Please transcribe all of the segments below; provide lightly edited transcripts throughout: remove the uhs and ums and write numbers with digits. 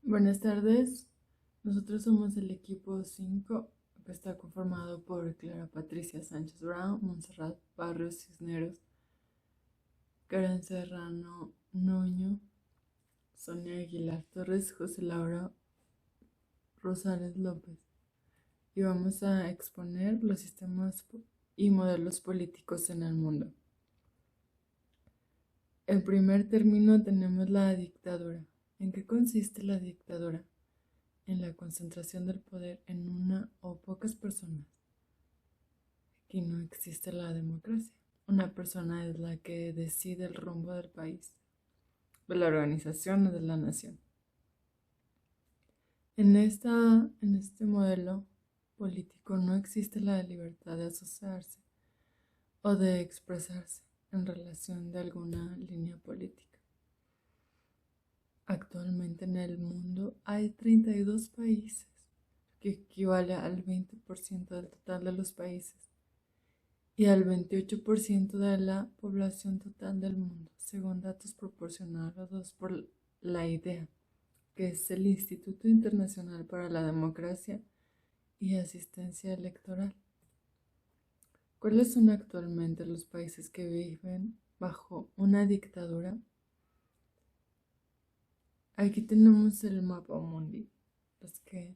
Buenas tardes, nosotros somos el equipo 5 que está conformado por Clara Patricia Sánchez Brown, Montserrat Barrios Cisneros, Karen Serrano Nuño, Sonia Aguilar Torres, José Laura Rosales López, y vamos a exponer los sistemas y modelos políticos en el mundo. En primer término tenemos la dictadura. ¿En qué consiste la dictadura? En la concentración del poder en una o pocas personas. Aquí no existe la democracia. Una persona es la que decide el rumbo del país, de la organización o de la nación. En este modelo político no existe la libertad de asociarse o de expresarse en relación de alguna línea política. Actualmente en el mundo hay 32 países, que equivale al 20% del total de los países y al 28% de la población total del mundo, según datos proporcionados por la IDEA, que es el Instituto Internacional para la Democracia y Asistencia Electoral. ¿Cuáles son actualmente los países que viven bajo una dictadura? Aquí tenemos el mapa mundi. Los que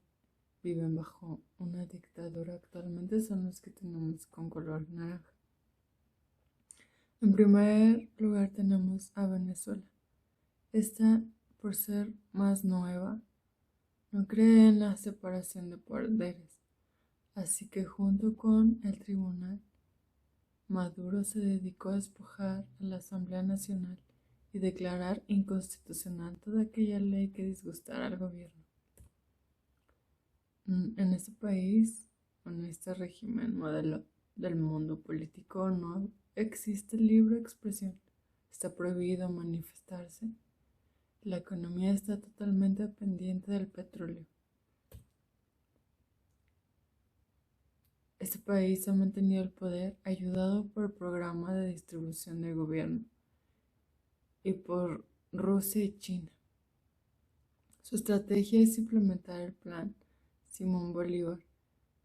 viven bajo una dictadura actualmente son los que tenemos con color naranja. En primer lugar tenemos a Venezuela. Esta, por ser más nueva, no cree en la separación de poderes, así que junto con el tribunal, Maduro se dedicó a despojar a la Asamblea Nacional y declarar inconstitucional toda aquella ley que disgustara al gobierno. En este país, en este régimen modelo del mundo político, no existe libre expresión. Está prohibido manifestarse. La economía está totalmente dependiente del petróleo. Este país ha mantenido el poder ayudado por el programa de distribución del gobierno y por Rusia y China. Su estrategia es implementar el plan Simón Bolívar,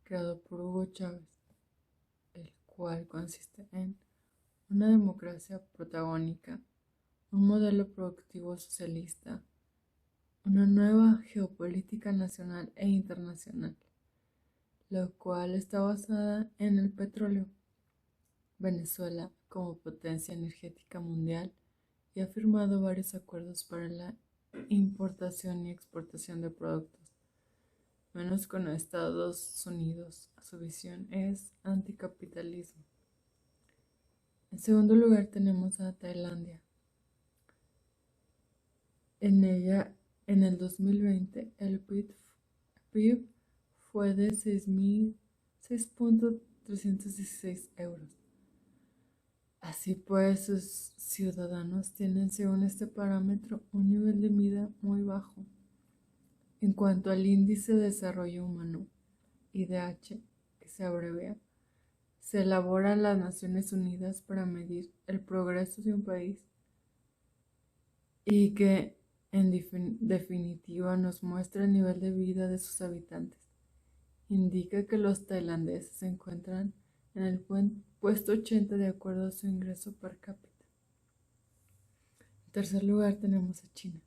creado por Hugo Chávez, el cual consiste en una democracia protagónica, un modelo productivo socialista, una nueva geopolítica nacional e internacional, lo cual está basada en el petróleo. Venezuela, como potencia energética mundial, y ha firmado varios acuerdos para la importación y exportación de productos, menos con Estados Unidos. Su visión es anticapitalismo. En segundo lugar tenemos a Tailandia. En ella, en el 2020, el PIB fue de 6.316 euros. Así pues, sus ciudadanos tienen, según este parámetro, un nivel de vida muy bajo. En cuanto al Índice de Desarrollo Humano, IDH, que se abrevia, se elabora en las Naciones Unidas para medir el progreso de un país y que, en definitiva, nos muestra el nivel de vida de sus habitantes. Indica que los tailandeses se encuentran en el puesto 80 de acuerdo a su ingreso per cápita. En tercer lugar tenemos a China.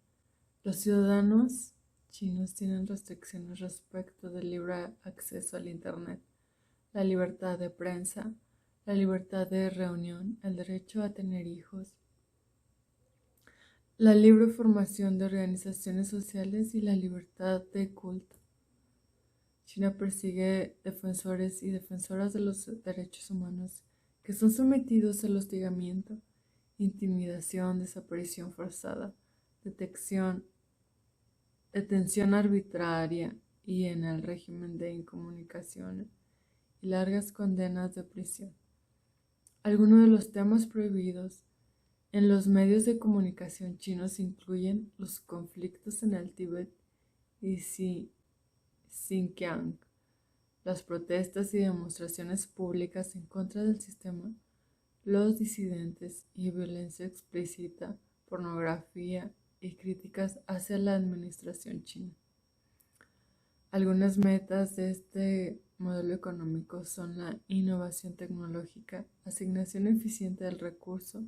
Los ciudadanos chinos tienen restricciones respecto del libre acceso al Internet, la libertad de prensa, la libertad de reunión, el derecho a tener hijos, la libre formación de organizaciones sociales y la libertad de culto. China persigue defensores y defensoras de los derechos humanos que son sometidos al hostigamiento, intimidación, desaparición forzada, detención arbitraria y en el régimen de incomunicación y largas condenas de prisión. Algunos de los temas prohibidos en los medios de comunicación chinos incluyen los conflictos en el Tíbet y Xinjiang, las protestas y demostraciones públicas en contra del sistema, los disidentes y violencia explícita, pornografía y críticas hacia la administración china. Algunas metas de este modelo económico son la innovación tecnológica, asignación eficiente del recurso,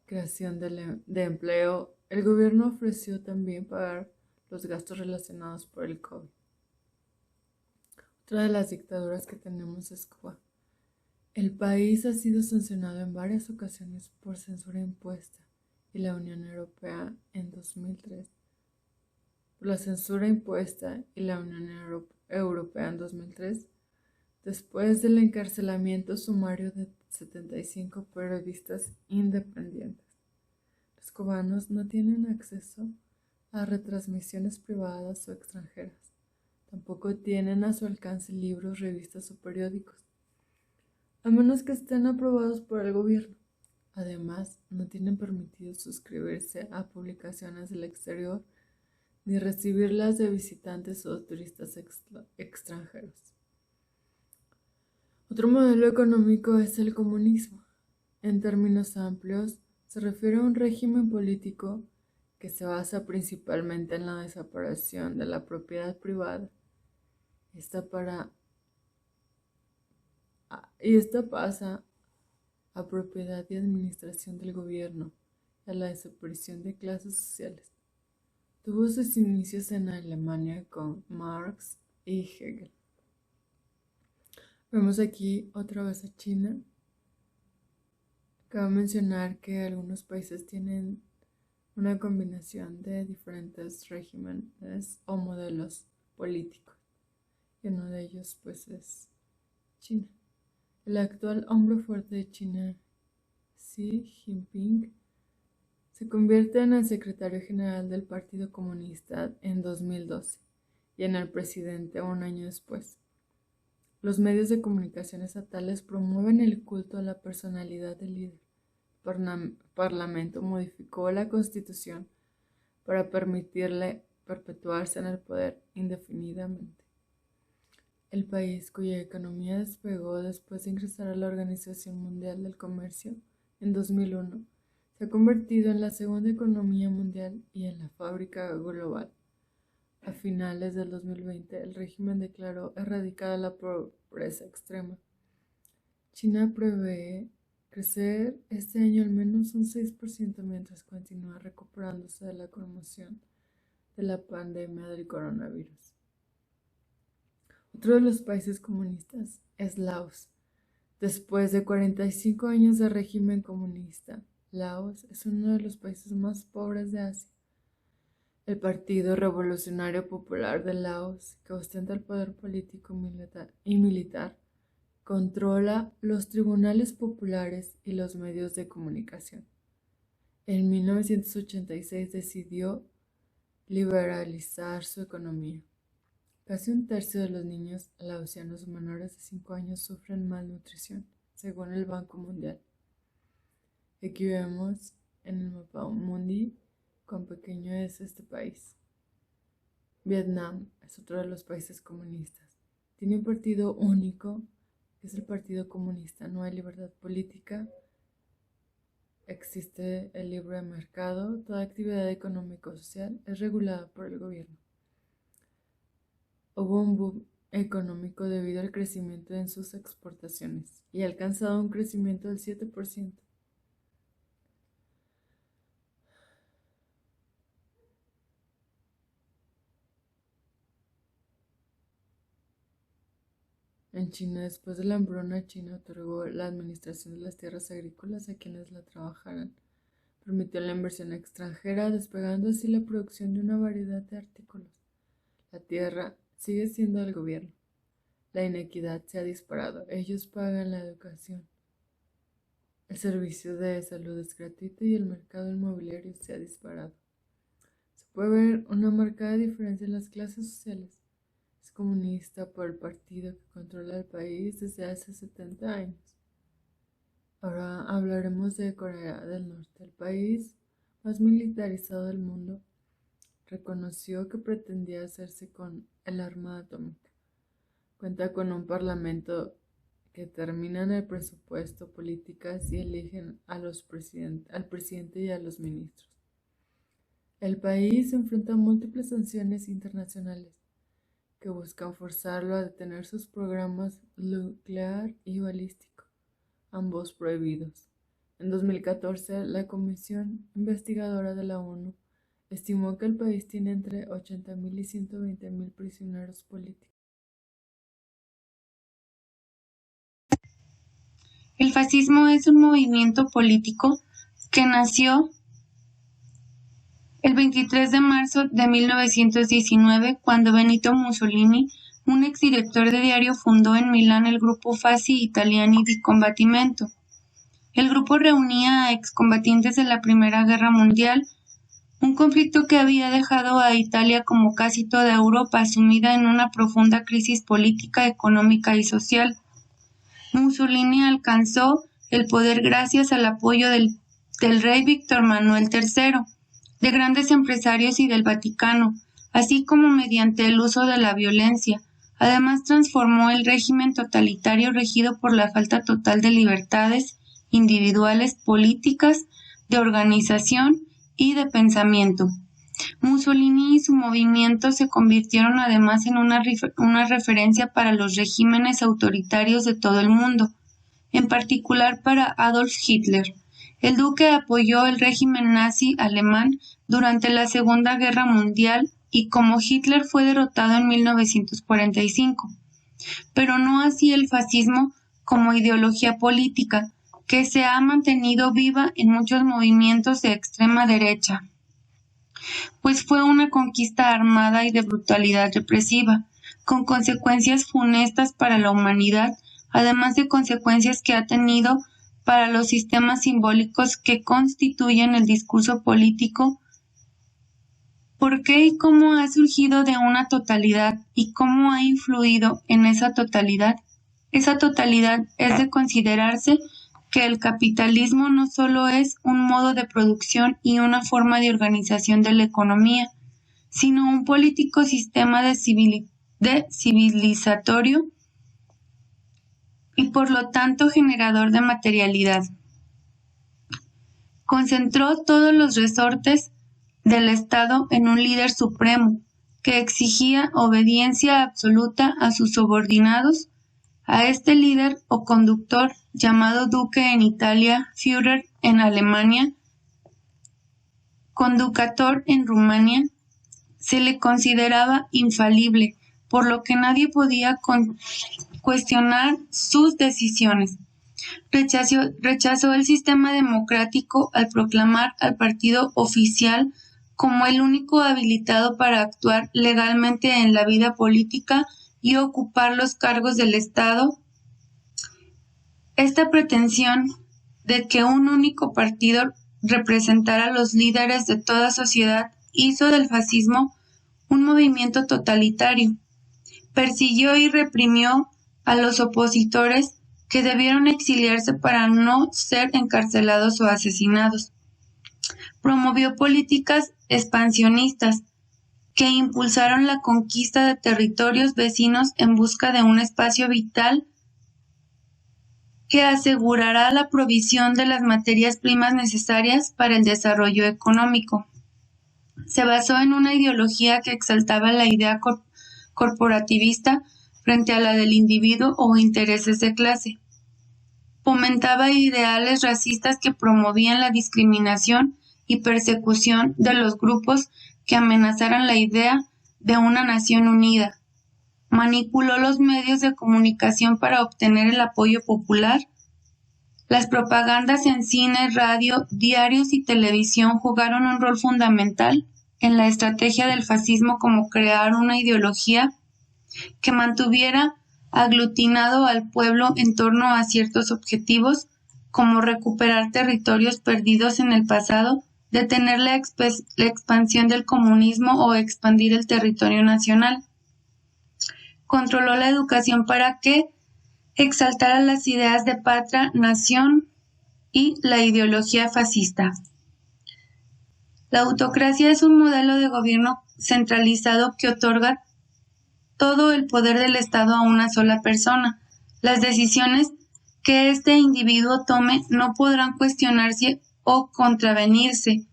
creación de empleo. El gobierno ofreció también pagar los gastos relacionados por el COVID. Otra de las dictaduras que tenemos es Cuba. El país ha sido sancionado en varias ocasiones por censura impuesta y la Unión Europea en 2003. Por la censura impuesta y la Unión Europea en 2003, después del encarcelamiento sumario de 75 periodistas independientes. Los cubanos no tienen acceso a retransmisiones privadas o extranjeras. Tampoco tienen a su alcance libros, revistas o periódicos, a menos que estén aprobados por el gobierno. Además, no tienen permitido suscribirse a publicaciones del exterior ni recibirlas de visitantes o turistas extranjeros. Otro modelo económico es el comunismo. En términos amplios, se refiere a un régimen político que se basa principalmente en la desaparición de la propiedad privada. Esta pasa a propiedad y administración del gobierno y a la desaparición de clases sociales. Tuvo sus inicios en Alemania con Marx y Hegel. Vemos aquí otra vez a China. Cabe mencionar que algunos países tienen una combinación de diferentes regímenes o modelos políticos. Y uno de ellos pues es China. El actual hombre fuerte de China, Xi Jinping, se convierte en el secretario general del Partido Comunista en 2012 y en el presidente un año después. Los medios de comunicación estatales promueven el culto a la personalidad del líder. El Parlamento modificó la Constitución para permitirle perpetuarse en el poder indefinidamente. El país, cuya economía despegó después de ingresar a la Organización Mundial del Comercio en 2001, se ha convertido en la segunda economía mundial y en la fábrica global. A finales del 2020, el régimen declaró erradicada la pobreza extrema. China prevé crecer este año al menos un 6% mientras continúa recuperándose de la conmoción de la pandemia del coronavirus. Otro de los países comunistas es Laos. Después de 45 años de régimen comunista, Laos es uno de los países más pobres de Asia. El Partido Revolucionario Popular de Laos, que ostenta el poder político y militar, controla los tribunales populares y los medios de comunicación. En 1986 decidió liberalizar su economía. Casi un tercio de los niños laosianos menores de 5 años sufren malnutrición, según el Banco Mundial. Aquí vemos en el mapa mundi cuán pequeño es este país. Vietnam es otro de los países comunistas. Tiene un partido único, que es el Partido Comunista. No hay libertad política, existe el libre mercado, toda actividad económico-social es regulada por el gobierno. Hubo un boom económico debido al crecimiento en sus exportaciones y ha alcanzado un crecimiento del 7%. En China, después de la hambruna, China otorgó la administración de las tierras agrícolas a quienes la trabajaran. Permitió la inversión extranjera, despegando así la producción de una variedad de artículos. La tierra sigue siendo del gobierno. La inequidad se ha disparado. Ellos pagan la educación. El servicio de salud es gratuito y el mercado inmobiliario se ha disparado. Se puede ver una marcada diferencia en las clases sociales. Es comunista por el partido que controla el país desde hace 70 años. Ahora hablaremos de Corea del Norte. El país más militarizado del mundo reconoció que pretendía hacerse con el arma atómica. Cuenta con un parlamento que determinan el presupuesto, políticas y eligen al presidente y a los ministros. El país enfrenta múltiples sanciones internacionales que buscan forzarlo a detener sus programas nuclear y balístico, ambos prohibidos. En 2014, la Comisión Investigadora de la ONU estimó que el país tiene entre 80.000 y 120.000 prisioneros políticos. El fascismo es un movimiento político que nació el 23 de marzo de 1919, cuando Benito Mussolini, un exdirector de diario, fundó en Milán el grupo Fasci Italiani di Combattimento. El grupo reunía a excombatientes de la Primera Guerra Mundial, un conflicto que había dejado a Italia, como casi toda Europa, sumida en una profunda crisis política, económica y social. Mussolini alcanzó el poder gracias al apoyo del rey Víctor Manuel III, de grandes empresarios y del Vaticano, así como mediante el uso de la violencia. Además, transformó el régimen totalitario regido por la falta total de libertades individuales, políticas, de organización y de pensamiento. Mussolini y su movimiento se convirtieron además en una referencia para los regímenes autoritarios de todo el mundo, en particular para Adolf Hitler. El duque apoyó el régimen nazi alemán durante la Segunda Guerra Mundial y como Hitler fue derrotado en 1945, pero no así el fascismo como ideología política, que se ha mantenido viva en muchos movimientos de extrema derecha, pues fue una conquista armada y de brutalidad represiva, con consecuencias funestas para la humanidad, además de consecuencias que ha tenido para los sistemas simbólicos que constituyen el discurso político. ¿Por qué y cómo ha surgido de una totalidad y cómo ha influido en esa totalidad? Esa totalidad es de considerarse que el capitalismo no solo es un modo de producción y una forma de organización de la economía, sino un político sistema de civilizatorio y por lo tanto generador de materialidad. Concentró todos los resortes del Estado en un líder supremo, que exigía obediencia absoluta a sus subordinados. A este líder o conductor, llamado duque en Italia, Führer en Alemania, conducator en Rumania, se le consideraba infalible, por lo que nadie podía cuestionar sus decisiones. Rechazó el sistema democrático al proclamar al partido oficial como el único habilitado para actuar legalmente en la vida política y ocupar los cargos del Estado. Esta pretensión de que un único partido representara a los líderes de toda sociedad hizo del fascismo un movimiento totalitario. Persiguió y reprimió a los opositores, que debieron exiliarse para no ser encarcelados o asesinados. Promovió políticas expansionistas que impulsaron la conquista de territorios vecinos en busca de un espacio vital que asegurará la provisión de las materias primas necesarias para el desarrollo económico. Se basó en una ideología que exaltaba la idea corporativista frente a la del individuo o intereses de clase. Fomentaba ideales racistas que promovían la discriminación y persecución de los grupos que amenazaran la idea de una nación unida. Manipuló los medios de comunicación para obtener el apoyo popular. Las propagandas en cine, radio, diarios y televisión jugaron un rol fundamental en la estrategia del fascismo, como crear una ideología que mantuviera aglutinado al pueblo en torno a ciertos objetivos, como recuperar territorios perdidos en el pasado, detener la expansión del comunismo o expandir el territorio nacional. Controló la educación para que exaltara las ideas de patria, nación y la ideología fascista. La autocracia es un modelo de gobierno centralizado que otorga todo el poder del Estado a una sola persona. Las decisiones que este individuo tome no podrán cuestionarse o contravenirse.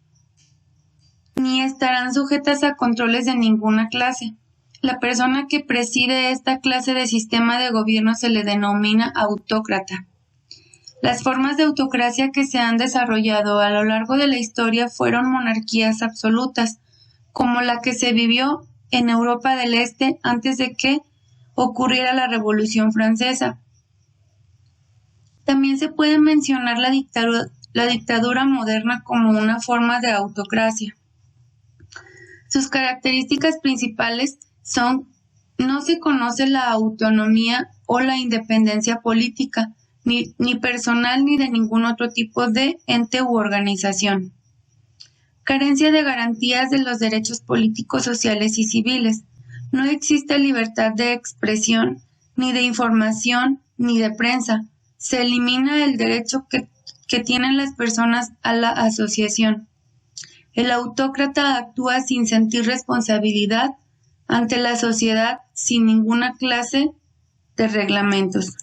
ni estarán sujetas a controles de ninguna clase. La persona que preside esta clase de sistema de gobierno se le denomina autócrata. Las formas de autocracia que se han desarrollado a lo largo de la historia fueron monarquías absolutas, como la que se vivió en Europa del Este antes de que ocurriera la Revolución Francesa. También se puede mencionar la dictadura moderna como una forma de autocracia. Sus características principales son: no se conoce la autonomía o la independencia política, ni personal ni de ningún otro tipo de ente u organización. Carencia de garantías de los derechos políticos, sociales y civiles. No existe libertad de expresión, ni de información, ni de prensa. Se elimina el derecho que tienen las personas a la asociación. El autócrata actúa sin sentir responsabilidad ante la sociedad, sin ninguna clase de reglamentos.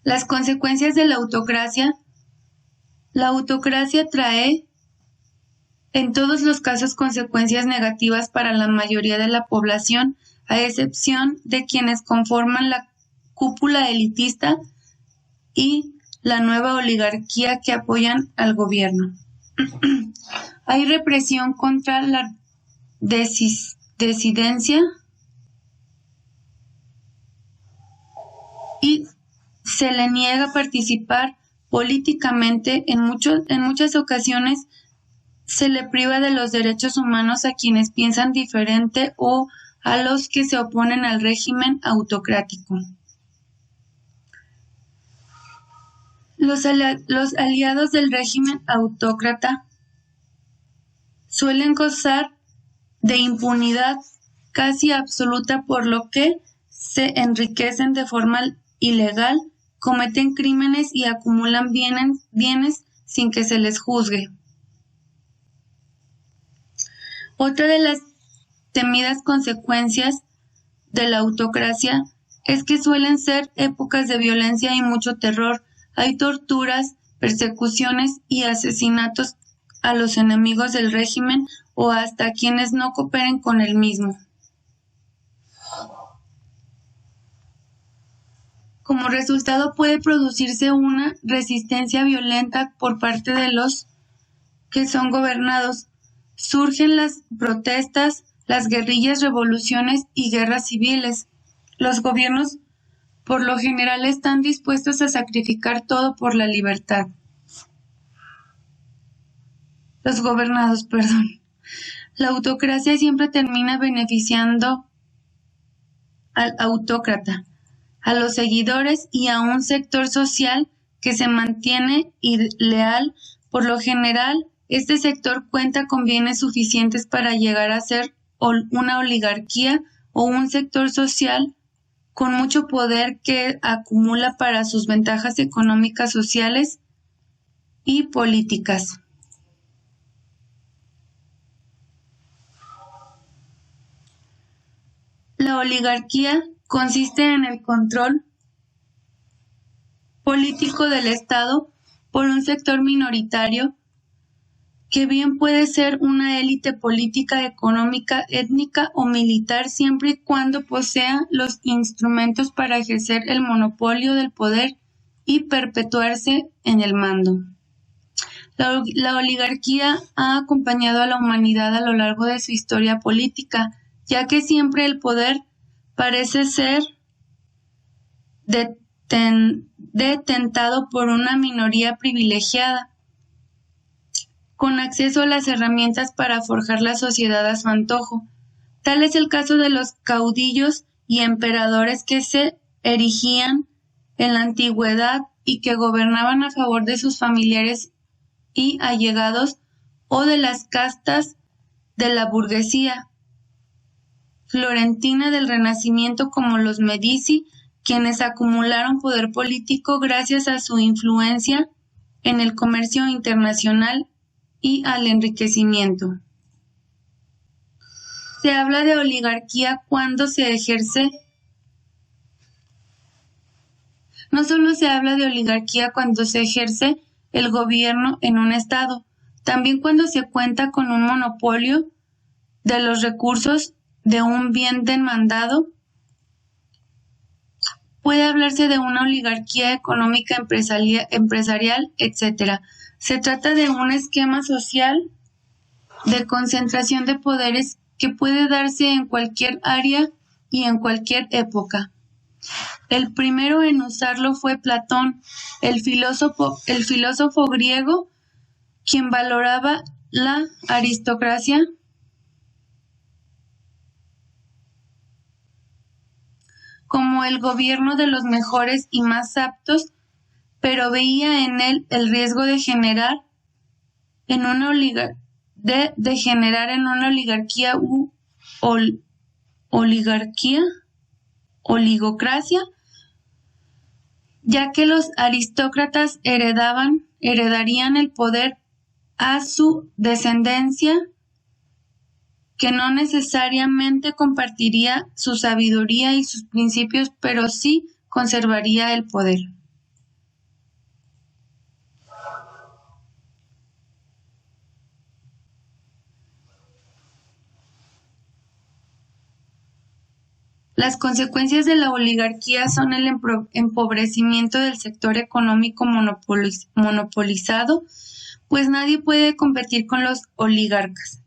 Las consecuencias de la autocracia. La autocracia trae en todos los casos consecuencias negativas para la mayoría de la población, a excepción de quienes conforman la cúpula elitista y la nueva oligarquía que apoyan al gobierno. Hay represión contra la disidencia y se le niega participar políticamente. En muchas ocasiones se le priva de los derechos humanos a quienes piensan diferente o a los que se oponen al régimen autocrático. Los aliados del régimen autócrata suelen gozar de impunidad casi absoluta, por lo que se enriquecen de forma ilegal, cometen crímenes y acumulan bienes sin que se les juzgue. Otra de las temidas consecuencias de la autocracia es que suelen ser épocas de violencia y mucho terror. Hay torturas, persecuciones y asesinatos a los enemigos del régimen o hasta a quienes no cooperen con el mismo. Como resultado puede producirse una resistencia violenta por parte de los que son gobernados. Surgen las protestas, las guerrillas, revoluciones y guerras civiles. Los gobiernos por lo general están dispuestos a sacrificar todo por la libertad. Los gobernados, perdón. La autocracia siempre termina beneficiando al autócrata, a los seguidores y a un sector social que se mantiene leal. Por lo general, este sector cuenta con bienes suficientes para llegar a ser una oligarquía o un sector social con mucho poder que acumula para sus ventajas económicas, sociales y políticas. La oligarquía consiste en el control político del Estado por un sector minoritario que bien puede ser una élite política, económica, étnica o militar, siempre y cuando posea los instrumentos para ejercer el monopolio del poder y perpetuarse en el mando. La oligarquía ha acompañado a la humanidad a lo largo de su historia política, ya que siempre el poder parece ser detentado por una minoría privilegiada, con acceso a las herramientas para forjar la sociedad a su antojo. Tal es el caso de los caudillos y emperadores que se erigían en la antigüedad y que gobernaban a favor de sus familiares y allegados, o de las castas de la burguesía florentina del Renacimiento como los Medici, quienes acumularon poder político gracias a su influencia en el comercio internacional y al enriquecimiento. Se habla de oligarquía cuando se ejerce. No solo se habla de oligarquía cuando se ejerce el gobierno en un estado, También cuando se cuenta con un monopolio de los recursos de un bien demandado, puede hablarse de una oligarquía económica, empresarial, etc. Se trata de un esquema social de concentración de poderes que puede darse en cualquier área y en cualquier época. El primero en usarlo fue Platón, el filósofo griego, quien valoraba la aristocracia como el gobierno de los mejores y más aptos, pero veía en él el riesgo de generar en una oligarquía u oligocracia, ya que los aristócratas heredarían el poder a su descendencia, que no necesariamente compartiría su sabiduría y sus principios, pero sí conservaría el poder. Las consecuencias de la oligarquía son el empobrecimiento del sector económico monopolizado, pues nadie puede competir con los oligarcas.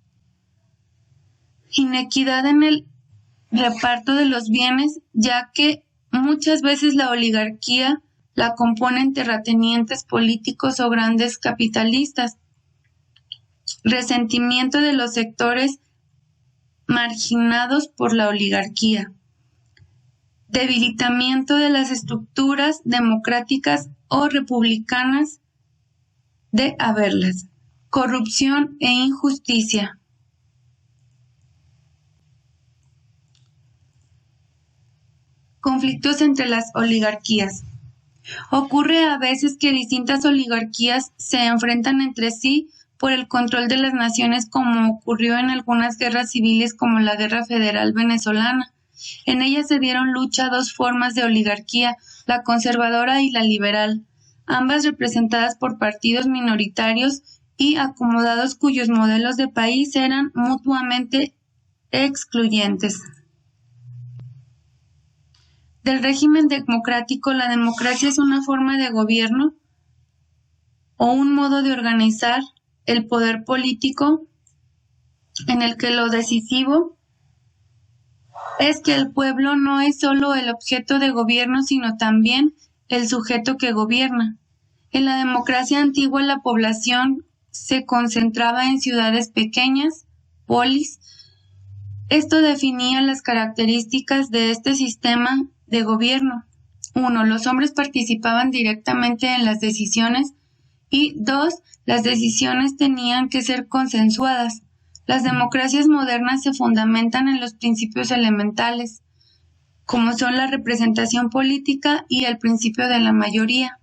Inequidad en el reparto de los bienes, ya que muchas veces la oligarquía la componen terratenientes políticos o grandes capitalistas. Resentimiento de los sectores marginados por la oligarquía. Debilitamiento de las estructuras democráticas o republicanas de haberlas. Corrupción e injusticia. Conflictos entre las oligarquías. Ocurre a veces que distintas oligarquías se enfrentan entre sí por el control de las naciones, como ocurrió en algunas guerras civiles como la Guerra Federal Venezolana. En ella se dieron lucha dos formas de oligarquía, la conservadora y la liberal, ambas representadas por partidos minoritarios y acomodados cuyos modelos de país eran mutuamente excluyentes. Del régimen democrático, la democracia es una forma de gobierno o un modo de organizar el poder político en el que lo decisivo es que el pueblo no es solo el objeto de gobierno, sino también el sujeto que gobierna. En la democracia antigua, la población se concentraba en ciudades pequeñas, polis. Esto definía las características de este sistema de gobierno. 1. Los hombres participaban directamente en las decisiones y 2. Las decisiones tenían que ser consensuadas. Las democracias modernas se fundamentan en los principios elementales, como son la representación política y el principio de la mayoría.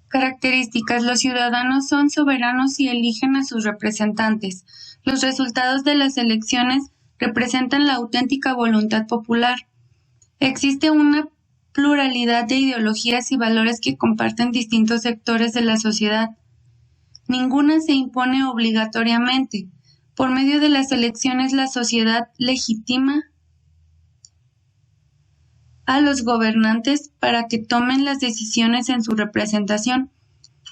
Características. Los ciudadanos son soberanos y eligen a sus representantes. Los resultados de las elecciones representan la auténtica voluntad popular. Existe una pluralidad de ideologías y valores que comparten distintos sectores de la sociedad. Ninguna se impone obligatoriamente. Por medio de las elecciones, la sociedad legitima a los gobernantes para que tomen las decisiones en su representación.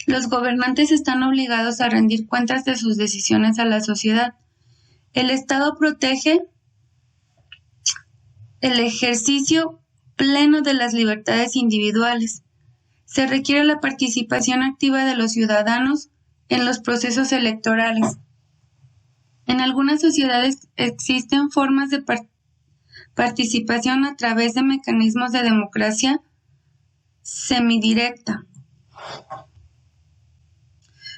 Los gobernantes están obligados a rendir cuentas de sus decisiones a la sociedad. El Estado protege el ejercicio pleno de las libertades individuales. Se requiere la participación activa de los ciudadanos en los procesos electorales. En algunas sociedades existen formas de participación a través de mecanismos de democracia semidirecta.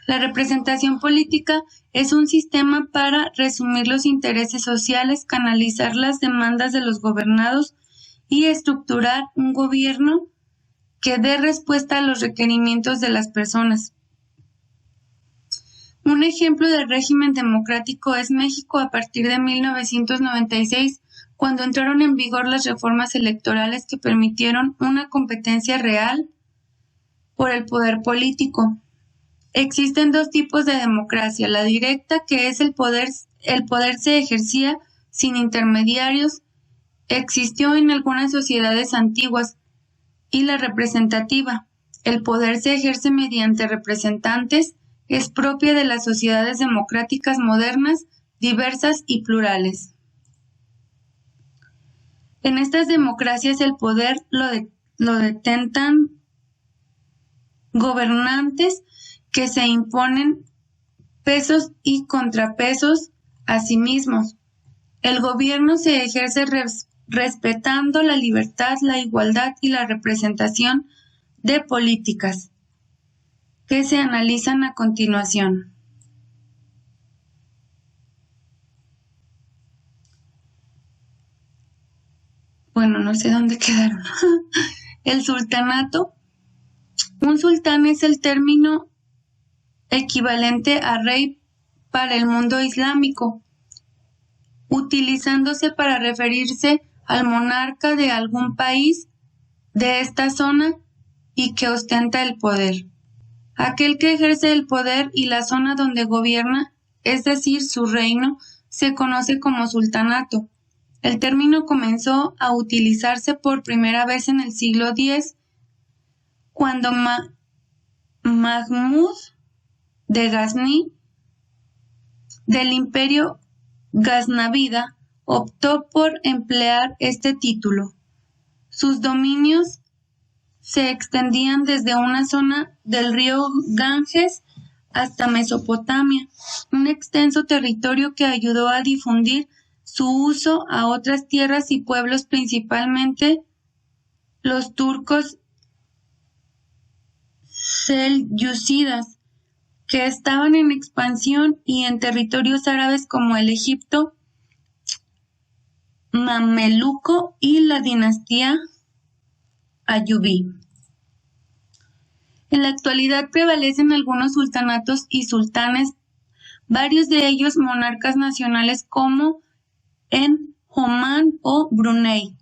La representación política es un sistema para resumir los intereses sociales, canalizar las demandas de los gobernados y estructurar un gobierno que dé respuesta a los requerimientos de las personas. Un ejemplo de régimen democrático es México a partir de 1996, cuando entraron en vigor las reformas electorales que permitieron una competencia real por el poder político. Existen dos tipos de democracia: la directa, que es el poder se ejercía sin intermediarios, existió en algunas sociedades antiguas, y la representativa. El poder se ejerce mediante representantes, es propia de las sociedades democráticas modernas, diversas y plurales. En estas democracias el poder lo detentan gobernantes que se imponen pesos y contrapesos a sí mismos. El gobierno se ejerce respetando la libertad, la igualdad y la representación de políticas que se analizan a continuación. Bueno, no sé dónde quedaron. El sultanato. Un sultán es el término equivalente a rey para el mundo islámico, utilizándose para referirse al monarca de algún país de esta zona y que ostenta el poder. Aquel que ejerce el poder y la zona donde gobierna, es decir, su reino, se conoce como sultanato. El término comenzó a utilizarse por primera vez en el siglo X, cuando Mahmud de Ghazni, del imperio gaznávida, optó por emplear este título. Sus dominios se extendían desde una zona del río Ganges hasta Mesopotamia, un extenso territorio que ayudó a difundir su uso a otras tierras y pueblos, principalmente los turcos selyúcidas, que estaban en expansión, y en territorios árabes como el Egipto mameluco y la dinastía ayubí. En la actualidad prevalecen algunos sultanatos y sultanes, varios de ellos monarcas nacionales como en Omán o Brunei,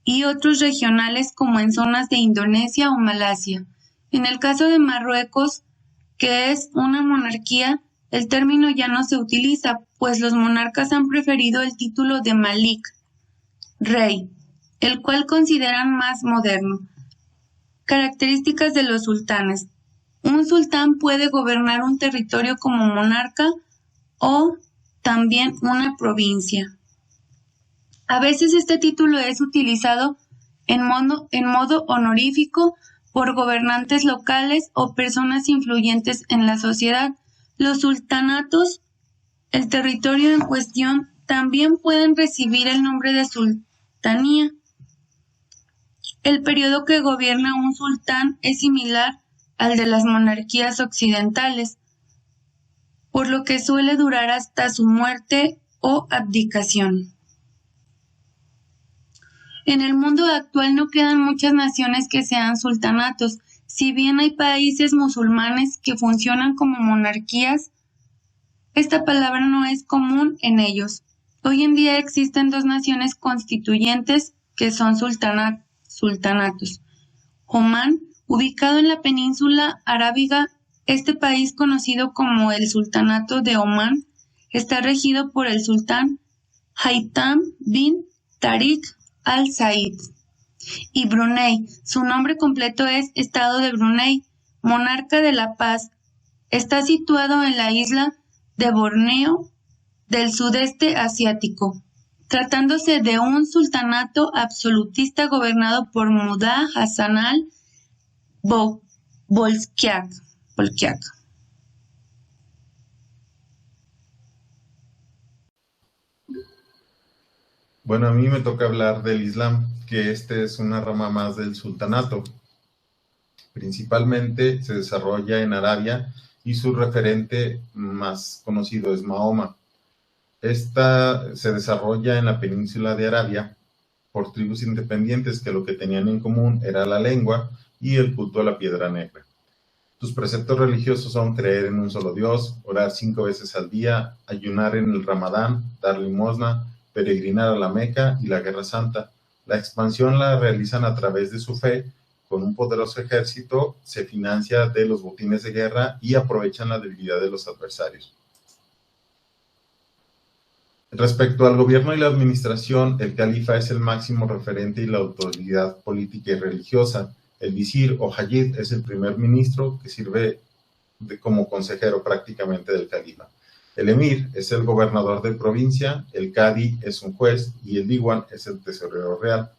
y otros regionales como en zonas de Indonesia o Malasia. En el caso de Marruecos, que es una monarquía, el término ya no se utiliza, pues los monarcas han preferido el título de Malik, rey, el cual consideran más moderno. Características de los sultanes. Un sultán puede gobernar un territorio como monarca o también una provincia. A veces este título es utilizado en modo honorífico por gobernantes locales o personas influyentes en la sociedad. Los sultanatos, el territorio en cuestión, también pueden recibir el nombre de sultanía. El periodo que gobierna un sultán es similar al de las monarquías occidentales, por lo que suele durar hasta su muerte o abdicación. En el mundo actual no quedan muchas naciones que sean sultanatos, si bien hay países musulmanes que funcionan como monarquías. Esta palabra no es común en ellos. Hoy en día existen dos naciones constituyentes que son sultanatos. Omán, ubicado en la península arábiga, este país, conocido como el Sultanato de Omán, está regido por el sultán Haitham bin Tariq al-Said. Y Brunei, su nombre completo es Estado de Brunei, monarca de la paz. Está situado en la isla de Borneo del sudeste asiático, tratándose de un sultanato absolutista gobernado por Mullah Hassan al-Bolkiah. Bueno, a mí me toca hablar del Islam, que este es una rama más del sultanato. Principalmente se desarrolla en Arabia y su referente más conocido es Mahoma. Esta se desarrolla en la península de Arabia por tribus independientes que lo que tenían en común era la lengua y el culto a la piedra negra. Sus preceptos religiosos son creer en un solo Dios, orar 5 veces al día, ayunar en el Ramadán, dar limosna, peregrinar a la Meca y la Guerra Santa. La expansión la realizan a través de su fe. Con un poderoso ejército se financia de los botines de guerra y aprovechan la debilidad de los adversarios. Respecto al gobierno y la administración, el califa es el máximo referente y la autoridad política y religiosa. El visir o hayid es el primer ministro que sirve como consejero prácticamente del califa. El emir es el gobernador de provincia, el cadi es un juez y el diwan es el tesorero real.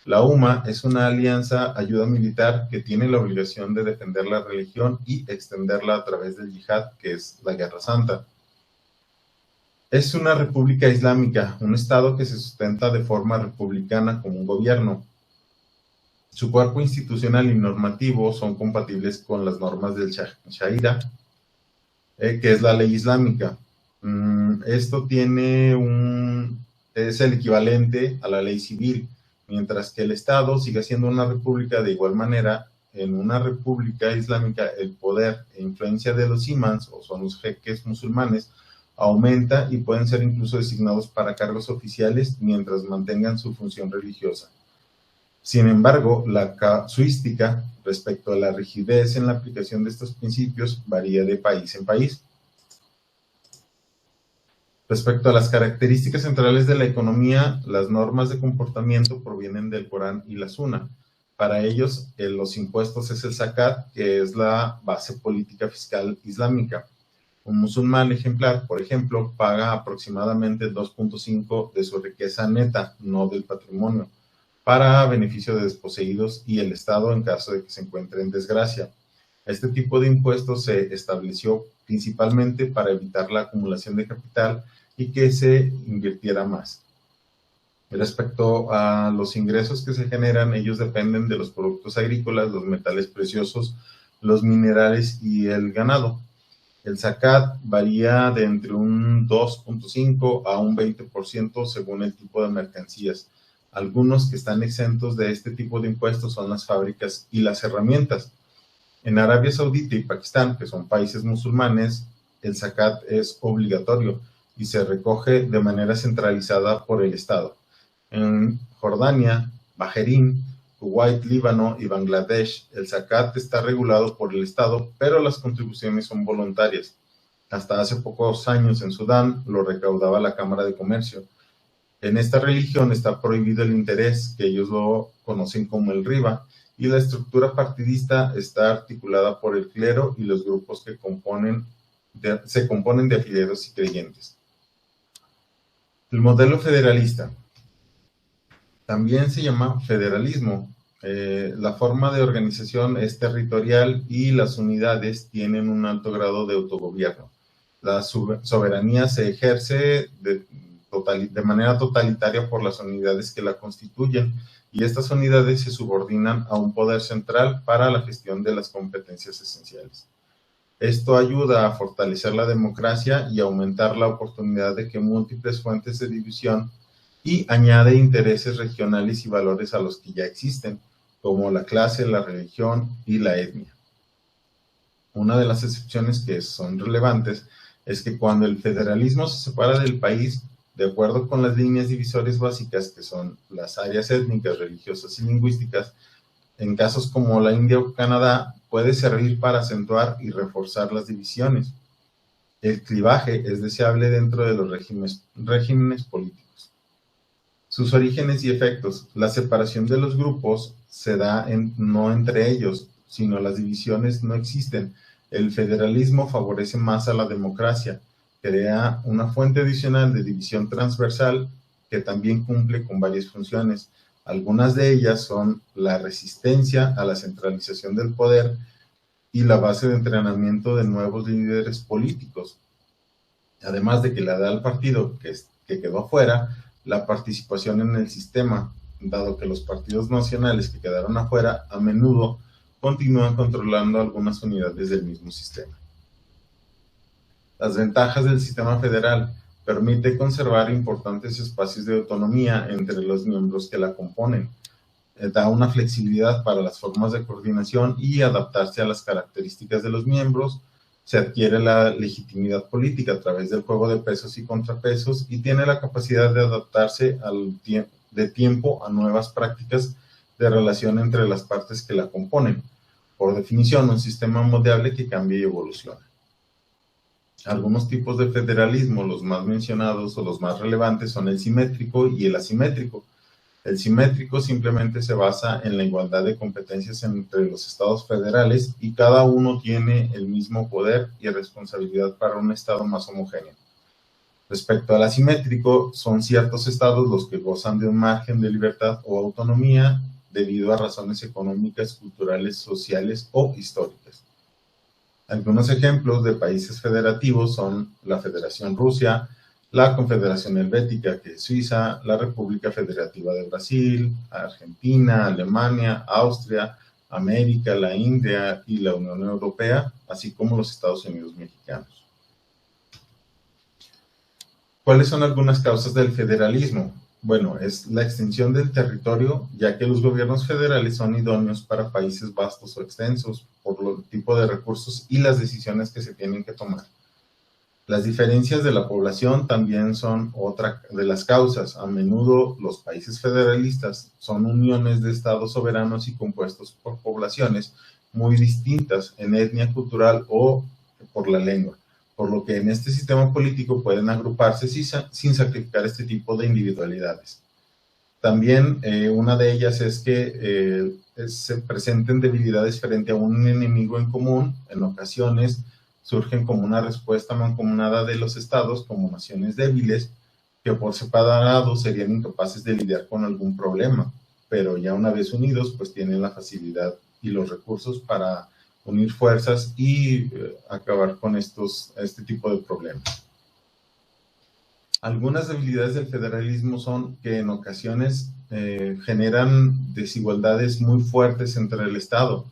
La UMA es una alianza ayuda militar que tiene la obligación de defender la religión y extenderla a través del yihad, que es la Guerra Santa. Es una república islámica, un estado que se sustenta de forma republicana como un gobierno. Su cuerpo institucional y normativo son compatibles con las normas del Sharia, que es la ley islámica. Esto es el equivalente a la ley civil, mientras que el Estado sigue siendo una república de igual manera. En una república islámica, el poder e influencia de los imams, o son los jeques musulmanes, aumenta y pueden ser incluso designados para cargos oficiales mientras mantengan su función religiosa. Sin embargo, la casuística respecto a la rigidez en la aplicación de estos principios varía de país en país. Respecto a las características centrales de la economía, las normas de comportamiento provienen del Corán y la Sunna. Para ellos, los impuestos es el zakat, que es la base política fiscal islámica. Un musulmán ejemplar, por ejemplo, paga aproximadamente 2.5 de su riqueza neta, no del patrimonio, para beneficio de desposeídos y el Estado en caso de que se encuentre en desgracia. Este tipo de impuestos se estableció principalmente para evitar la acumulación de capital y que se invirtiera más. Respecto a los ingresos que se generan, ellos dependen de los productos agrícolas, los metales preciosos, los minerales y el ganado. El zakat varía de entre un 2.5 a un 20% según el tipo de mercancías. Algunos que están exentos de este tipo de impuestos son las fábricas y las herramientas. En Arabia Saudita y Pakistán, que son países musulmanes, el zakat es obligatorio y se recoge de manera centralizada por el Estado. En Jordania, Bahrein, Kuwait, Líbano y Bangladesh, el zakat está regulado por el Estado, pero las contribuciones son voluntarias. Hasta hace pocos años en Sudán lo recaudaba la Cámara de Comercio. En esta religión está prohibido el interés, que ellos lo conocen como el riba, y la estructura partidista está articulada por el clero y los grupos que se componen de afiliados y creyentes. El modelo federalista también se llama federalismo. La forma de organización es territorial y las unidades tienen un alto grado de autogobierno. La soberanía se ejerce de manera totalitaria por las unidades que la constituyen y estas unidades se subordinan a un poder central para la gestión de las competencias esenciales. Esto ayuda a fortalecer la democracia y aumentar la oportunidad de que múltiples fuentes de división y añade intereses regionales y valores a los que ya existen, como la clase, la religión y la etnia. Una de las excepciones que son relevantes es que cuando el federalismo se separa del país, de acuerdo con las líneas divisorias básicas, que son las áreas étnicas, religiosas y lingüísticas, en casos como la India o Canadá, puede servir para acentuar y reforzar las divisiones. El clivaje es deseable dentro de los regímenes políticos. Sus orígenes y efectos. La separación de los grupos se da no entre ellos, sino las divisiones no existen. El federalismo favorece más a la democracia, crea una fuente adicional de división transversal que también cumple con varias funciones. Algunas de ellas son la resistencia a la centralización del poder y la base de entrenamiento de nuevos líderes políticos. Además de que le da al partido que quedó afuera la participación en el sistema, dado que los partidos nacionales que quedaron afuera a menudo continúan controlando algunas unidades del mismo sistema. Las ventajas del sistema federal: permite conservar importantes espacios de autonomía entre los miembros que la componen, da una flexibilidad para las formas de coordinación y adaptarse a las características de los miembros. Se adquiere la legitimidad política a través del juego de pesos y contrapesos y tiene la capacidad de adaptarse de tiempo a nuevas prácticas de relación entre las partes que la componen. Por definición, un sistema moldeable que cambia y evoluciona. Algunos tipos de federalismo, los más mencionados o los más relevantes, son el simétrico y el asimétrico. El simétrico simplemente se basa en la igualdad de competencias entre los estados federales y cada uno tiene el mismo poder y responsabilidad para un estado más homogéneo. Respecto al asimétrico, son ciertos estados los que gozan de un margen de libertad o autonomía debido a razones económicas, culturales, sociales o históricas. Algunos ejemplos de países federativos son la Federación Rusia, la Confederación Helvética, que es Suiza, la República Federativa de Brasil, Argentina, Alemania, Austria, América, la India y la Unión Europea, así como los Estados Unidos mexicanos. ¿Cuáles son algunas causas del federalismo? Bueno, es la extensión del territorio, ya que los gobiernos federales son idóneos para países vastos o extensos, por el tipo de recursos y las decisiones que se tienen que tomar. Las diferencias de la población también son otra de las causas. A menudo los países federalistas son uniones de estados soberanos y compuestos por poblaciones muy distintas en etnia, cultural o por la lengua, por lo que en este sistema político pueden agruparse sin sacrificar este tipo de individualidades. También una de ellas es que se presenten debilidades frente a un enemigo en común. En ocasiones surgen como una respuesta mancomunada de los estados como naciones débiles que por separado serían incapaces de lidiar con algún problema, pero ya una vez unidos pues tienen la facilidad y los recursos para unir fuerzas y acabar con este tipo de problemas. Algunas debilidades del federalismo son que en ocasiones generan desigualdades muy fuertes entre el Estado,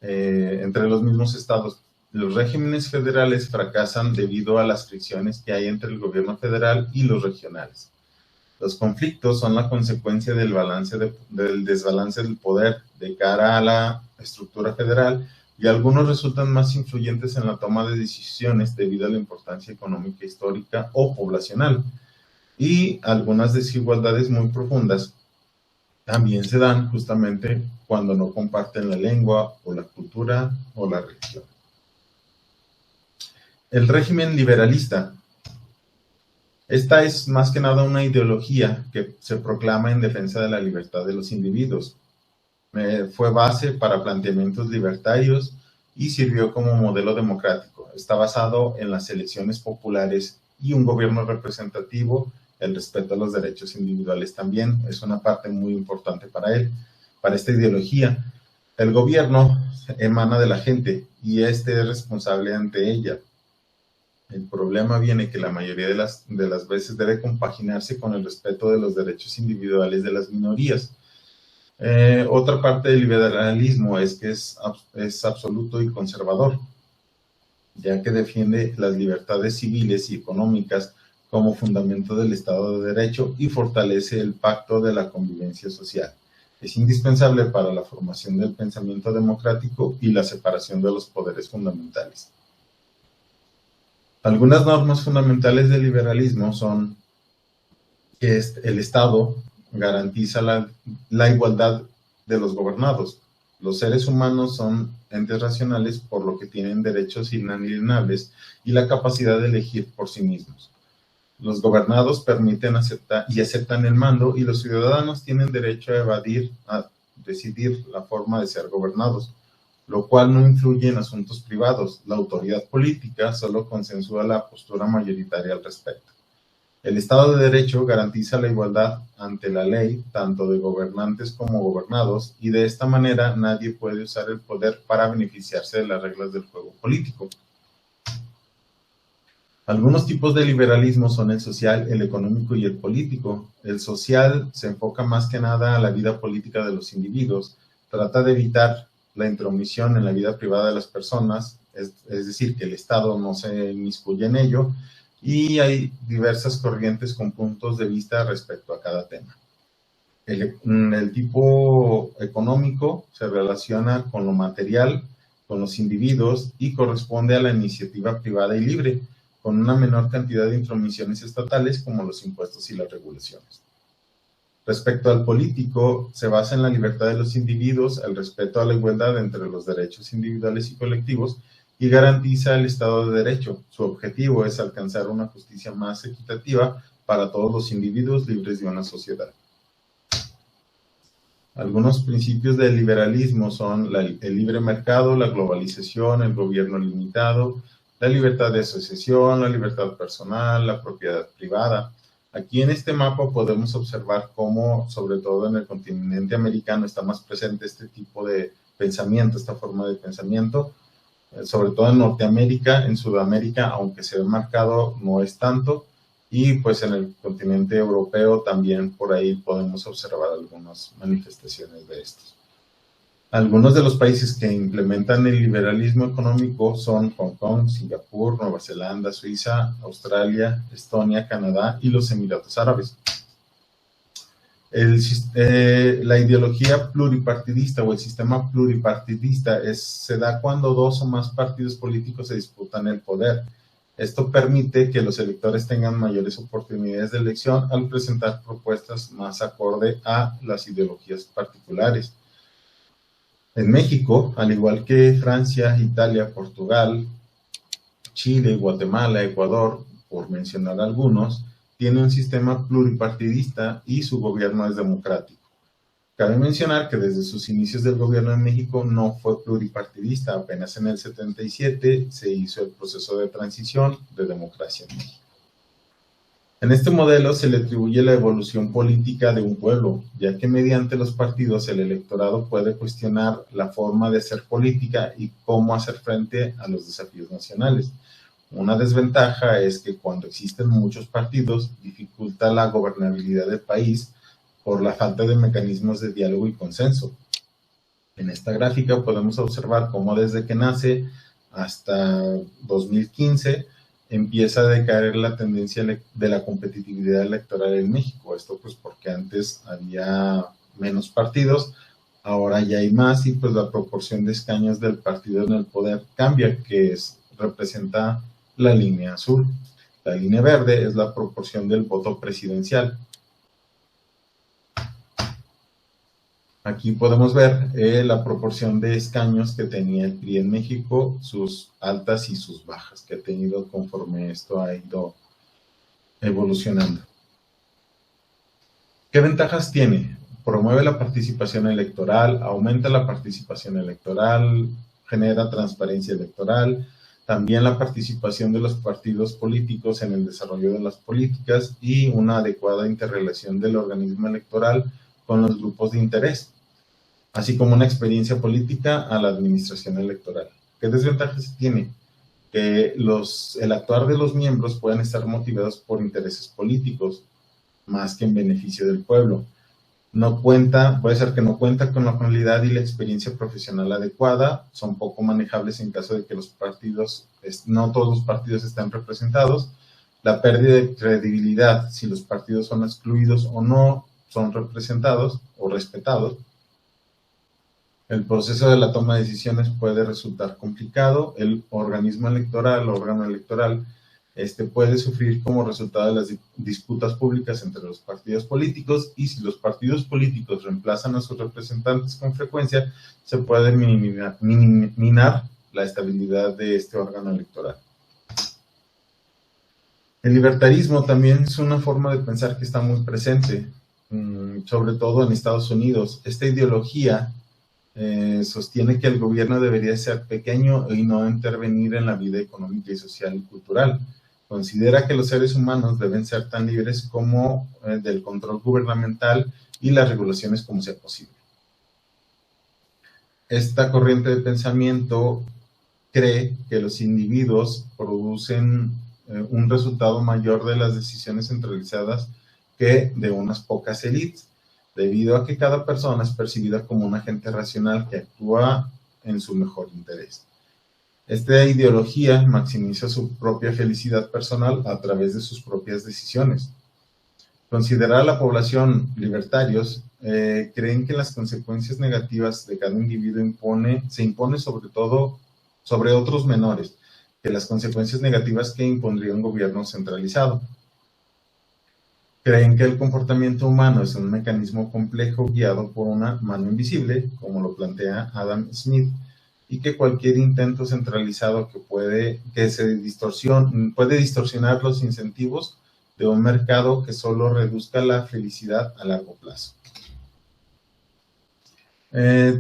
entre los mismos estados. Los regímenes federales fracasan debido a las fricciones que hay entre el gobierno federal y los regionales. Los conflictos son la consecuencia del desbalance del poder de cara a la estructura federal y algunos resultan más influyentes en la toma de decisiones debido a la importancia económica, histórica o poblacional. Y algunas desigualdades muy profundas también se dan justamente cuando no comparten la lengua o la cultura o la religión. El régimen liberalista. Esta es más que nada una ideología que se proclama en defensa de la libertad de los individuos. Fue base para planteamientos libertarios y sirvió como modelo democrático. Está basado en las elecciones populares y un gobierno representativo. El respeto a los derechos individuales también es una parte muy importante para él. Para esta ideología, el gobierno emana de la gente y este es responsable ante ella. El problema viene que la mayoría de las veces debe compaginarse con el respeto de los derechos individuales de las minorías. Otra parte del liberalismo es que es absoluto y conservador, ya que defiende las libertades civiles y económicas como fundamento del Estado de Derecho y fortalece el pacto de la convivencia social. Es indispensable para la formación del pensamiento democrático y la separación de los poderes fundamentales. Algunas normas fundamentales del liberalismo son que el Estado garantiza la igualdad de los gobernados. Los seres humanos son entes racionales, por lo que tienen derechos inalienables y la capacidad de elegir por sí mismos. Los gobernados permiten y aceptan el mando y los ciudadanos tienen derecho a decidir la forma de ser gobernados, lo cual no influye en asuntos privados. La autoridad política solo consensúa la postura mayoritaria al respecto. El Estado de Derecho garantiza la igualdad ante la ley, tanto de gobernantes como gobernados, y de esta manera nadie puede usar el poder para beneficiarse de las reglas del juego político. Algunos tipos de liberalismo son el social, el económico y el político. El social se enfoca más que nada a la vida política de los individuos, trata de evitar la intromisión en la vida privada de las personas, es decir, que el Estado no se inmiscuye en ello, y hay diversas corrientes con puntos de vista respecto a cada tema. El tipo económico se relaciona con lo material, con los individuos y corresponde a la iniciativa privada y libre, con una menor cantidad de intromisiones estatales como los impuestos y las regulaciones. Respecto al político, se basa en la libertad de los individuos, el respeto a la igualdad entre los derechos individuales y colectivos y garantiza el Estado de Derecho. Su objetivo es alcanzar una justicia más equitativa para todos los individuos libres de una sociedad. Algunos principios del liberalismo son el libre mercado, la globalización, el gobierno limitado, la libertad de asociación, la libertad personal, la propiedad privada. Aquí en este mapa podemos observar cómo, sobre todo en el continente americano, está más presente este tipo de pensamiento, esta forma de pensamiento, sobre todo en Norteamérica. En Sudamérica, aunque se ve marcado, no es tanto, y pues en el continente europeo también por ahí podemos observar algunas manifestaciones de estos. Algunos de los países que implementan el liberalismo económico son Hong Kong, Singapur, Nueva Zelanda, Suiza, Australia, Estonia, Canadá y los Emiratos Árabes. La ideología pluripartidista o el sistema pluripartidista se da cuando dos o más partidos políticos se disputan el poder. Esto permite que los electores tengan mayores oportunidades de elección al presentar propuestas más acorde a las ideologías particulares. En México, al igual que Francia, Italia, Portugal, Chile, Guatemala, Ecuador, por mencionar algunos, tiene un sistema pluripartidista y su gobierno es democrático. Cabe mencionar que desde sus inicios del gobierno en México no fue pluripartidista, apenas en el 77 se hizo el proceso de transición de democracia en México. En este modelo se le atribuye la evolución política de un pueblo, ya que mediante los partidos el electorado puede cuestionar la forma de hacer política y cómo hacer frente a los desafíos nacionales. Una desventaja es que cuando existen muchos partidos dificulta la gobernabilidad del país por la falta de mecanismos de diálogo y consenso. En esta gráfica podemos observar cómo desde que nace hasta 2015 empieza a decaer la tendencia de la competitividad electoral en México. Esto pues porque antes había menos partidos, ahora ya hay más y pues la proporción de escaños del partido en el poder cambia, que representa la línea azul. La línea verde es la proporción del voto presidencial. Aquí podemos ver la proporción de escaños que tenía el PRI en México, sus altas y sus bajas que ha tenido conforme esto ha ido evolucionando. ¿Qué ventajas tiene? Promueve la participación electoral, aumenta la participación electoral, genera transparencia electoral, también la participación de los partidos políticos en el desarrollo de las políticas y una adecuada interrelación del organismo electoral con los grupos de interés, así como una experiencia política a la administración electoral. ¿Qué desventajas tiene? Que el actuar de los miembros pueden estar motivados por intereses políticos más que en beneficio del pueblo. Puede ser que no cuenta con la calidad y la experiencia profesional adecuada, son poco manejables en caso de que no todos los partidos estén representados, la pérdida de credibilidad si los partidos son excluidos o no son representados o respetados. El proceso de la toma de decisiones puede resultar complicado, el órgano electoral, puede sufrir como resultado de las disputas públicas entre los partidos políticos y si los partidos políticos reemplazan a sus representantes con frecuencia, se puede minar la estabilidad de este órgano electoral. El libertarismo también es una forma de pensar que está muy presente, sobre todo en Estados Unidos. Esta ideología sostiene que el gobierno debería ser pequeño y no intervenir en la vida económica y social y cultural. Considera que los seres humanos deben ser tan libres como del control gubernamental y las regulaciones como sea posible. Esta corriente de pensamiento cree que los individuos producen un resultado mayor de las decisiones centralizadas que de unas pocas élites, debido a que cada persona es percibida como un agente racional que actúa en su mejor interés. Esta ideología maximiza su propia felicidad personal a través de sus propias decisiones. Considerar a la población libertarios, creen que las consecuencias negativas de cada individuo se impone sobre todo sobre otros menores, que las consecuencias negativas que impondría un gobierno centralizado. Creen que el comportamiento humano es un mecanismo complejo guiado por una mano invisible, como lo plantea Adam Smith, y que cualquier intento centralizado puede distorsionar los incentivos de un mercado que solo reduzca la felicidad a largo plazo.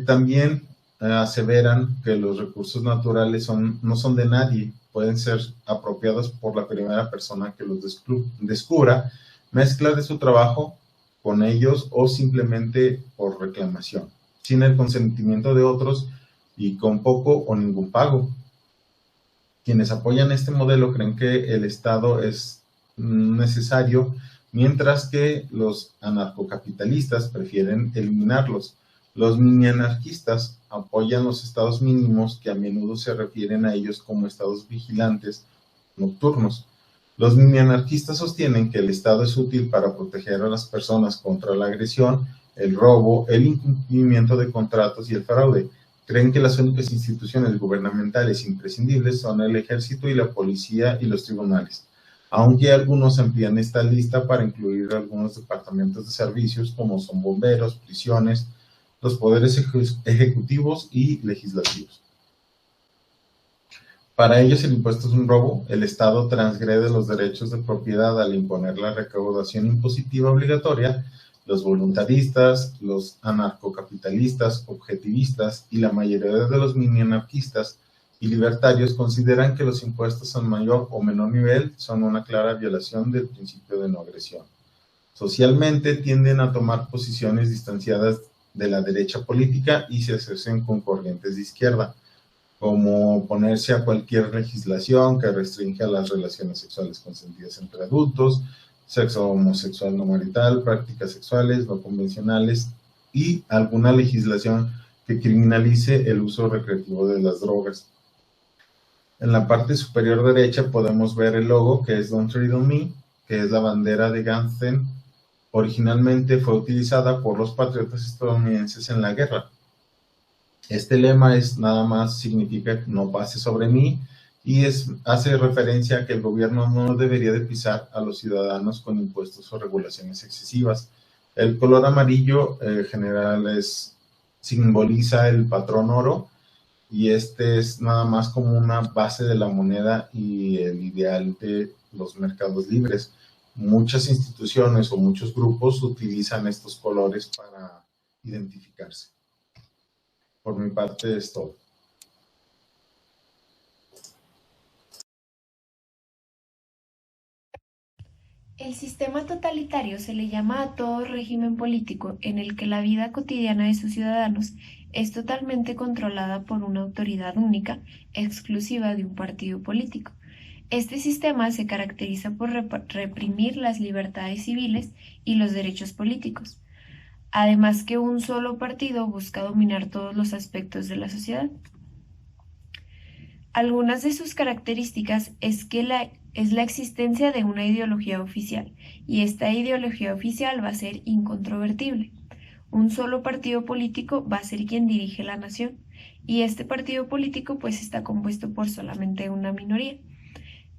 También aseveran que los recursos naturales no son de nadie, pueden ser apropiados por la primera persona que los descubra, mezcla de su trabajo con ellos o simplemente por reclamación, sin el consentimiento de otros y con poco o ningún pago. Quienes apoyan este modelo creen que el Estado es necesario, mientras que los anarcocapitalistas prefieren eliminarlos. Los mini-anarquistas apoyan los estados mínimos, que a menudo se refieren a ellos como estados vigilantes nocturnos. Los mini-anarquistas sostienen que el Estado es útil para proteger a las personas contra la agresión, el robo, el incumplimiento de contratos y el fraude. Creen que las únicas instituciones gubernamentales imprescindibles son el ejército y la policía y los tribunales, aunque algunos amplían esta lista para incluir algunos departamentos de servicios como son bomberos, prisiones, los poderes ejecutivos y legislativos. Para ellos el impuesto es un robo, el Estado transgrede los derechos de propiedad al imponer la recaudación impositiva obligatoria. Los voluntaristas, los anarcocapitalistas, objetivistas y la mayoría de los mini-anarquistas y libertarios consideran que los impuestos a mayor o menor nivel son una clara violación del principio de no agresión. Socialmente tienden a tomar posiciones distanciadas de la derecha política y se asocian con corrientes de izquierda, como oponerse a cualquier legislación que restrinja las relaciones sexuales consentidas entre adultos, sexo homosexual no marital, prácticas sexuales no convencionales y alguna legislación que criminalice el uso recreativo de las drogas. En la parte superior derecha podemos ver el logo, que es Don't Tread on Me, que es la bandera de Gadsden. Originalmente fue utilizada por los patriotas estadounidenses en la guerra. Este lema nada más significa no pase sobre mí y hace referencia a que el gobierno no debería de pisar a los ciudadanos con impuestos o regulaciones excesivas. El color amarillo general simboliza el patrón oro, y este es nada más como una base de la moneda y el ideal de los mercados libres. Muchas instituciones o muchos grupos utilizan estos colores para identificarse. Por mi parte es todo. El sistema totalitario se le llama a todo régimen político en el que la vida cotidiana de sus ciudadanos es totalmente controlada por una autoridad única, exclusiva de un partido político. Este sistema se caracteriza por reprimir las libertades civiles y los derechos políticos, además que un solo partido busca dominar todos los aspectos de la sociedad. Algunas de sus características es la existencia de una ideología oficial, y esta ideología oficial va a ser incontrovertible. Un solo partido político va a ser quien dirige la nación, y este partido político pues está compuesto por solamente una minoría.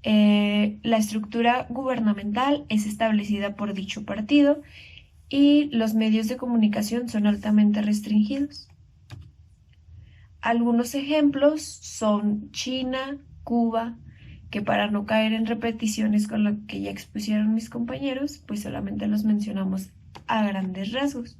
La estructura gubernamental es establecida por dicho partido y los medios de comunicación son altamente restringidos. Algunos ejemplos son China, Cuba, que para no caer en repeticiones con lo que ya expusieron mis compañeros, pues solamente los mencionamos a grandes rasgos.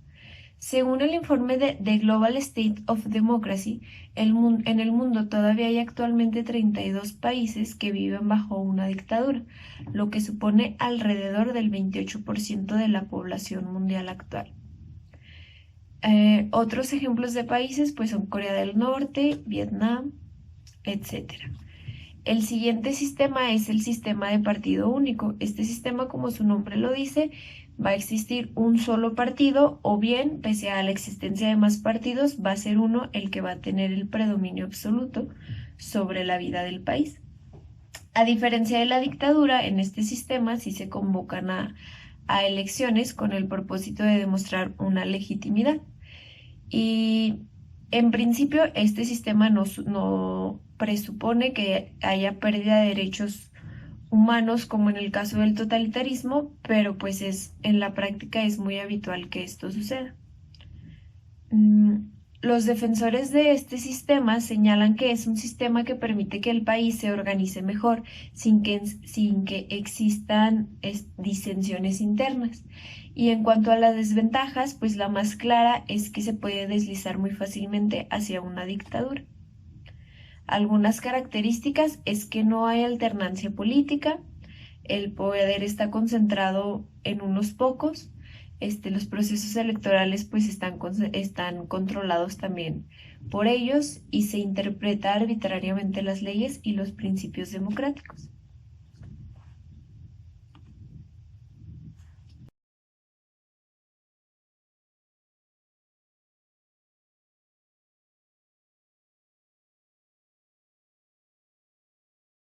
Según el informe de The Global State of Democracy, en el mundo todavía hay actualmente 32 países que viven bajo una dictadura, lo que supone alrededor del 28% de la población mundial actual. Otros ejemplos de países pues son Corea del Norte, Vietnam, etc. El siguiente sistema es el sistema de partido único. Este sistema, como su nombre lo dice, va a existir un solo partido, o bien, pese a la existencia de más partidos, va a ser uno el que va a tener el predominio absoluto sobre la vida del país. A diferencia de la dictadura, en este sistema sí se convocan a elecciones con el propósito de demostrar una legitimidad. Y en principio este sistema no presupone que haya pérdida de derechos humanos como en el caso del totalitarismo, pero pues en la práctica es muy habitual que esto suceda. Los defensores de este sistema señalan que es un sistema que permite que el país se organice mejor sin que existan disensiones internas. Y en cuanto a las desventajas, pues la más clara es que se puede deslizar muy fácilmente hacia una dictadura. Algunas características es que no hay alternancia política, el poder está concentrado en unos pocos, los procesos electorales pues están controlados también por ellos y se interpreta arbitrariamente las leyes y los principios democráticos.